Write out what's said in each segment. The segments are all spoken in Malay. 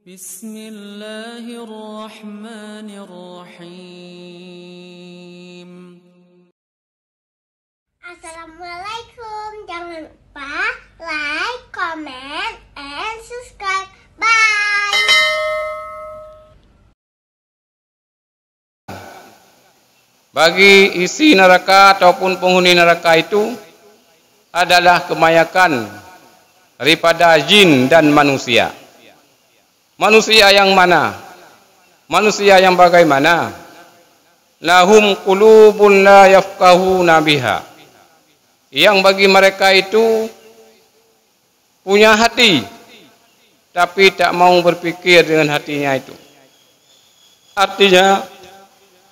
Bismillahirrahmanirrahim. Assalamualaikum. Jangan lupa like, comment, and subscribe. Bye. Bagi isi neraka ataupun penghuni neraka itu adalah kebanyakan daripada jin dan manusia. Manusia yang mana? Manusia yang bagaimana? Lahum qulubun la yafqahuna biha. Yang bagi mereka itu punya hati, tapi tak mau berpikir dengan hatinya itu. Artinya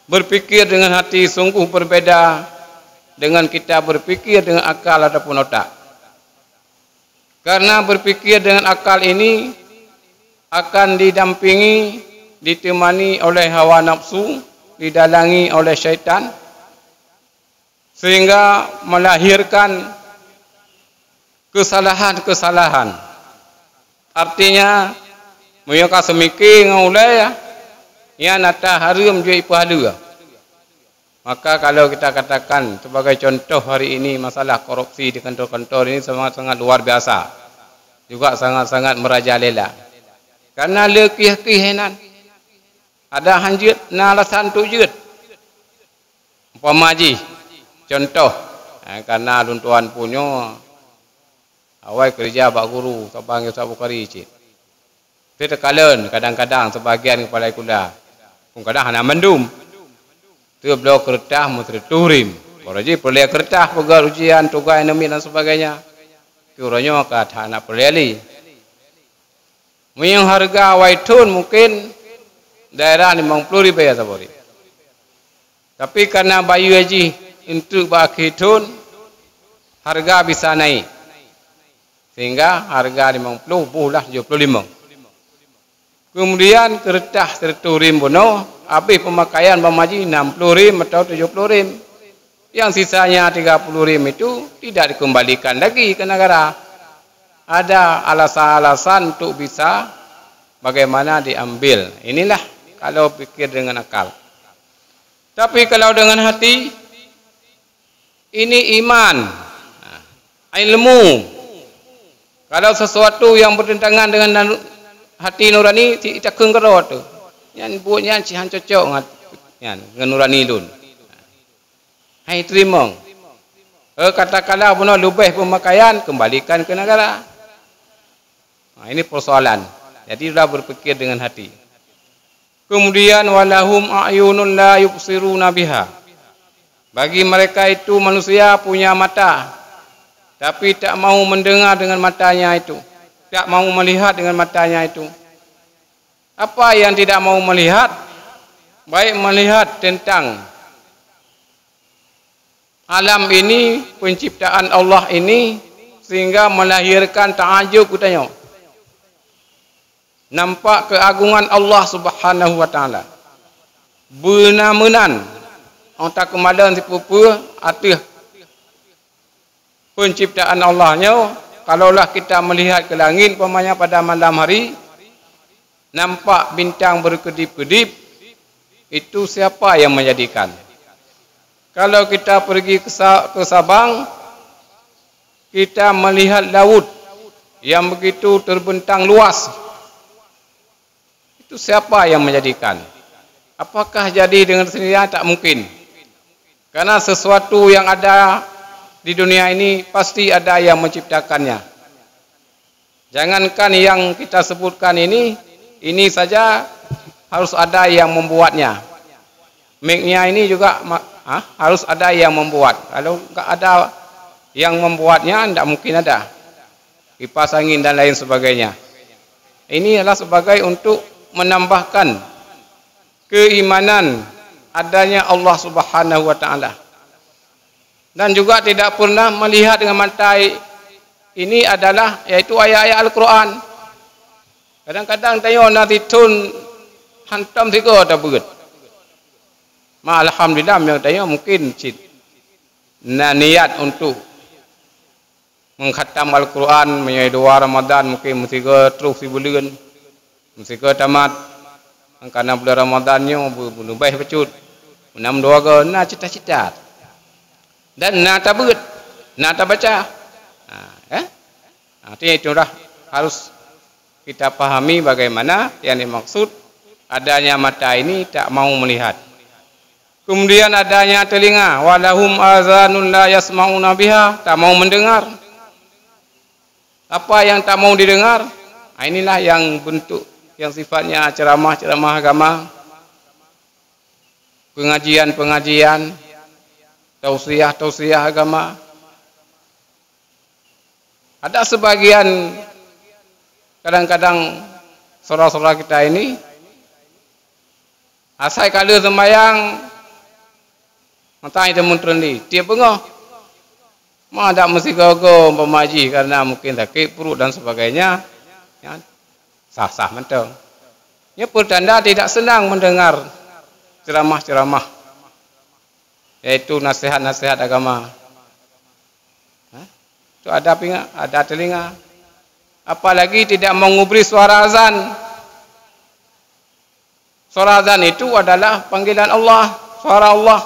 berpikir dengan hati sungguh berbeda dengan kita berpikir dengan akal ataupun otak. Karena berpikir dengan akal ini akan didampingi, ditemani oleh hawa nafsu, didalangi oleh syaitan, sehingga melahirkan kesalahan-kesalahan. Artinya, mereka semikir dengan ulai, yang nata harum juga pahala. Maka kalau kita katakan sebagai contoh hari ini masalah korupsi di kantor-kantor ini sangat-sangat luar biasa, juga sangat-sangat merajalela. Karena lekih-kehinan ada hanjut na alasan tu jut. Umpama haji contoh, karena luntuan punyo awal kerja bak guru sabang sabu kari cit. Kita kalen kadang-kadang sebagian kepala kuda pun kadang hana mendum. Tu blok kertas mesti turim. Baraji perlu kertas pegal ujian tugas enemi dan sebagainya. Kurangnya kat hana perlu. Yang harga waitun mungkin daerah 50,000 ya sabori. Tapi karena bayu haji untuk bakitun harga bisa naik. Sehingga harga 50 bulah 75. Kemudian kertas terturim bono, habis pemakaian pemaji 60,000 atau 70,000. Yang sisanya 30,000 itu tidak dikembalikan lagi ke negara. Ada alasan-alasan untuk bisa bagaimana diambil. Inilah kalau pikir dengan akal. Tapi kalau dengan hati, ini iman, ilmu. Kalau sesuatu yang bertentangan dengan hati nurani, tidak kenggerot tu. Yang buatnya cihan cocok dengan nurani lun. Hai terima. Katakanlah benar lebih pemakaian, kembalikan ke negara. Nah, ini persoalan. Jadi sudah berpikir dengan hati. Kemudian walahum a'yunun la yubsiruna biha. Bagi mereka itu manusia punya mata, tapi tak mau mendengar dengan matanya itu. Tak mau melihat dengan matanya itu. Apa yang tidak mau melihat? Baik melihat tentang alam ini, penciptaan Allah ini, sehingga melahirkan ta'ajub katanya. Nampak keagungan Allah Subhanahu wa taala. Benar-benar orang tak kemalan sepupu arti penciptaan Allahnya. Kalaulah kita melihat ke langit umpamanya pada malam hari, nampak bintang berkedip-kedip, itu siapa yang menjadikan? Kalau kita pergi ke Sabang, kita melihat laut yang begitu terbentang luas. Itu siapa yang menjadikan? Apakah jadi dengan sendirinya? Tak mungkin. Karena sesuatu yang ada di dunia ini pasti ada yang menciptakannya. Jangankan yang kita sebutkan ini saja harus ada yang membuatnya. Mic-nya ini juga harus ada yang membuat. Kalau enggak ada yang membuatnya, tidak mungkin ada. Kipas angin dan lain sebagainya. Ini adalah sebagai untuk menambahkan keimanan adanya Allah Subhanahu wa taala. Dan juga tidak pernah melihat dengan mata ini adalah yaitu ayat-ayat Al-Quran. Kadang-kadang tanya nanti tun hantam tiga atau begitu. Alhamdulillah yang tanya mungkin niat untuk mengkhatam Al-Quran menyai 2 Ramadan mungkin 3 terus sebulan. Mesti ke tamat karena bulan Ramadannya bunuh baik pecut. Menam dua ke na cita-cita. Dan na tabut, na baca. Artinya itu dah harus kita pahami bagaimana yang dimaksud adanya mata ini tak mau melihat. Kemudian adanya telinga, walahum azanun la yasma'una biha, tak mau mendengar. Apa yang tak mau didengar? Inilah yang bentuk yang sifatnya ceramah-ceramah agama, pengajian-pengajian, tausiah-tausiah agama. Ada sebagian kadang-kadang saudara-saudara kita ini asal kala sembahyang mata itu muntrendi, dia bengah. Ada mesti gogo pemaji karena mungkin sakit perut dan sebagainya. Ya, sah-sah mentang. Ia pertanda tidak senang mendengar ceramah-ceramah, yaitu nasihat-nasihat agama. Itu ada telinga. Apalagi tidak mengubri suara azan. Suara azan itu adalah panggilan Allah, suara Allah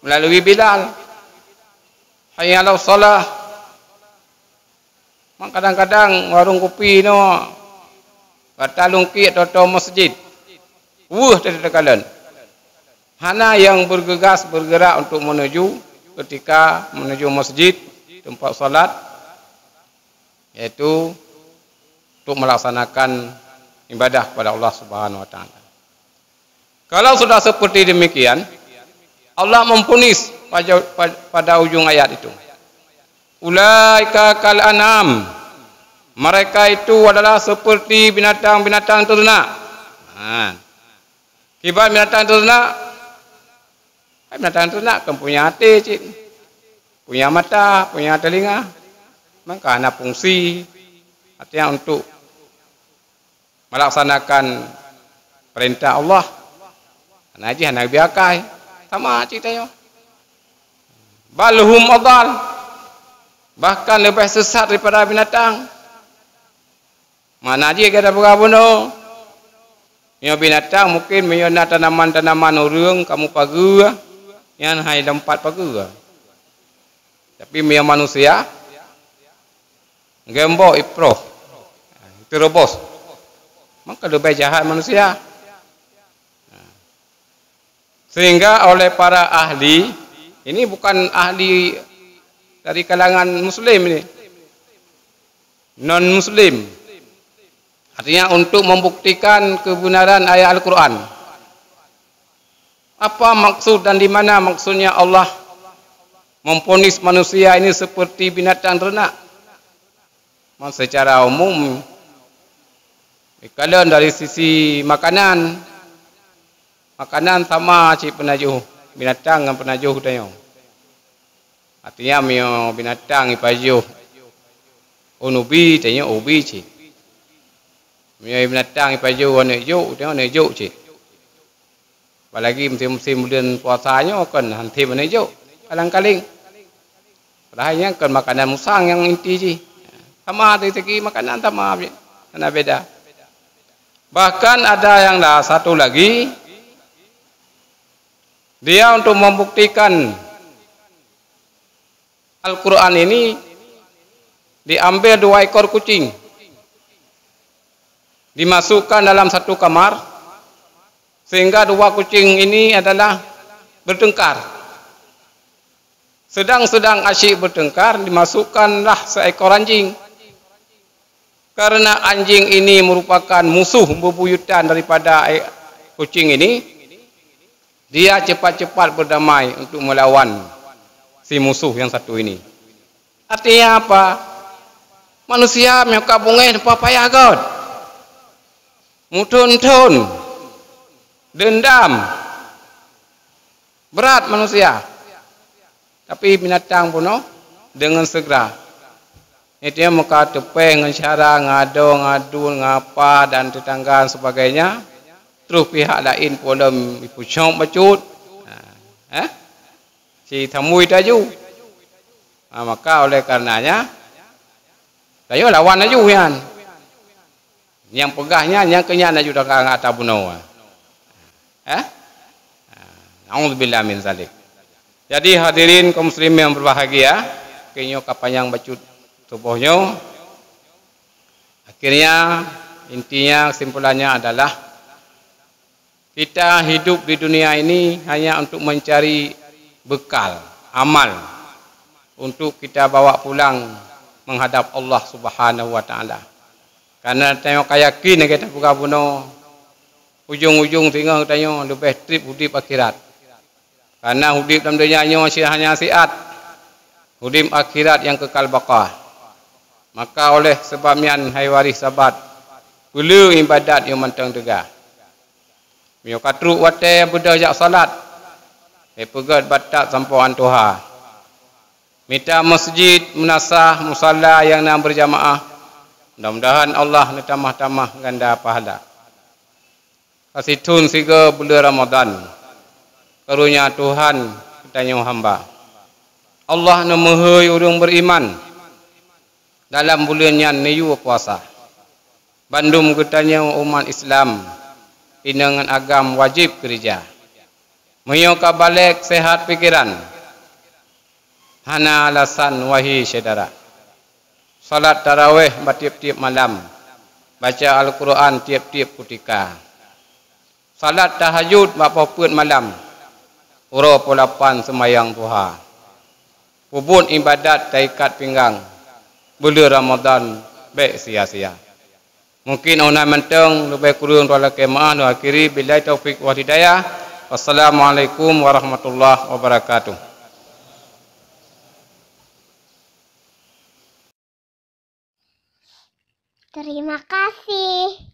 melalui Bilal. Hayya 'alas shalah. Kadang-kadang warung kopi no batalung ki atau masjid. Terkadang hana yang bergerak untuk menuju ketika menuju masjid tempat salat, yaitu untuk melaksanakan ibadah kepada Allah Subhanahu wa taala. Kalau sudah seperti demikian, Allah mempunis pada ujung ayat itu. Ulaika kal anam. Mereka itu adalah seperti binatang-binatang ternak. Kibat binatang ternak. Binatang ternak kan punya hati, cik. Punya mata, punya telinga. Maka ada fungsi artinya untuk melaksanakan perintah Allah. Naji anak biakai. Sama ceritanya. Balhum adal. Bahkan lebih sesat daripada binatang. Mana aja kita bunuh. Yang binatang mungkin menyona tanaman-tanaman orang kamu pagi. Yang hai tempat pagi. Tapi yang manusia gembok iproh. Terobos. Maka lebih jahat manusia. Sehingga oleh para ahli, ini bukan ahli dari kalangan muslim ini, non muslim, artinya untuk membuktikan kebenaran ayat Al-Quran. Apa maksud dan di mana maksudnya Allah memvonis manusia ini seperti binatang ternak? Secara umum, kalau dari sisi makanan sama cik penajuh binatang dengan penajuh tanya. Artinya mio binatang ipajuh unubi tanya ubi cik. Mio binatang ipajuh warna hijau tanya warna hijau cik. Apalagi musim-musim bulan puasanya kan hanti warna hijau kalang-kaling. Padahalnya kan makanan musang yang inti cik. Sama dari segi makanan sama karena beda. Bahkan ada yang dah satu lagi. Dia untuk membuktikan Al-Quran ini diambil 2 ekor kucing, dimasukkan dalam satu kamar, sehingga 2 kucing ini adalah bertengkar. Sedang asyik bertengkar, dimasukkanlah seekor anjing. Karena anjing ini merupakan musuh bebuyutan daripada kucing ini, dia cepat-cepat berdamai untuk melawan si musuh yang satu ini. Artinya apa? Manusia mereka bungai apa payah god. Mutun-tun. Dendam. Berat manusia. Tapi binatang pun dengan segera. Itu mereka tepeng dengan cara ngadu, ngapa dan tetangga dan sebagainya. Terus pihak lain pula ipucong bacut. Si tamui taju. Maka oleh karenanya tayo lawan aju yan. Yang pegahnya yang kenyana juga ka ngata buno. A'udzubillah min zalik. Jadi hadirin kaum muslimin yang berbahagia, kenyo kapanjang bacut tubuhnya. Akhirnya intinya kesimpulannya adalah kita hidup di dunia ini hanya untuk mencari bekal, amal untuk kita bawa pulang menghadap Allah Subhanahu wa taala. Karena tengok yakin kita buka buno ujung-ujung tinggal tanya lebih trip hidup akhirat. Karena hidup dalam dunia ini masih hanya siat. Hidup akhirat yang kekal baqah. Maka oleh sebabnya hai waris sabat perlu ibadat yang mantang tegah. Mio katru wate budak jak salat. Pegat batak sampauan Tuhan. Minta masjid, munasah, musalla yang nak berjamaah. Mudah-mudahan Allah tambah-tambah ganda pahala. Kasitun siga bulan Ramadan. Karunia Tuhan katanya hamba. Allah memuhai orang beriman dalam bulannya niyu puasa. Bandung katanya umat Islam dengan agam wajib gereja. Menyoka balik sehat pikiran. Hana alasan wahi saudara. Salat tarawih tiap-tiap malam. Baca Al-Quran tiap-tiap ketika. Salat tahajud bapapun malam. Uro polapan semayang duha. Hubun ibadat taikat pinggang. Bulan Ramadan baik sia-sia. Mungkin ona menteng lebih kurang tuala kemah nu akhiri billahi taufik wa hidayah. Wassalamualaikum warahmatullahi wabarakatuh. Terima kasih.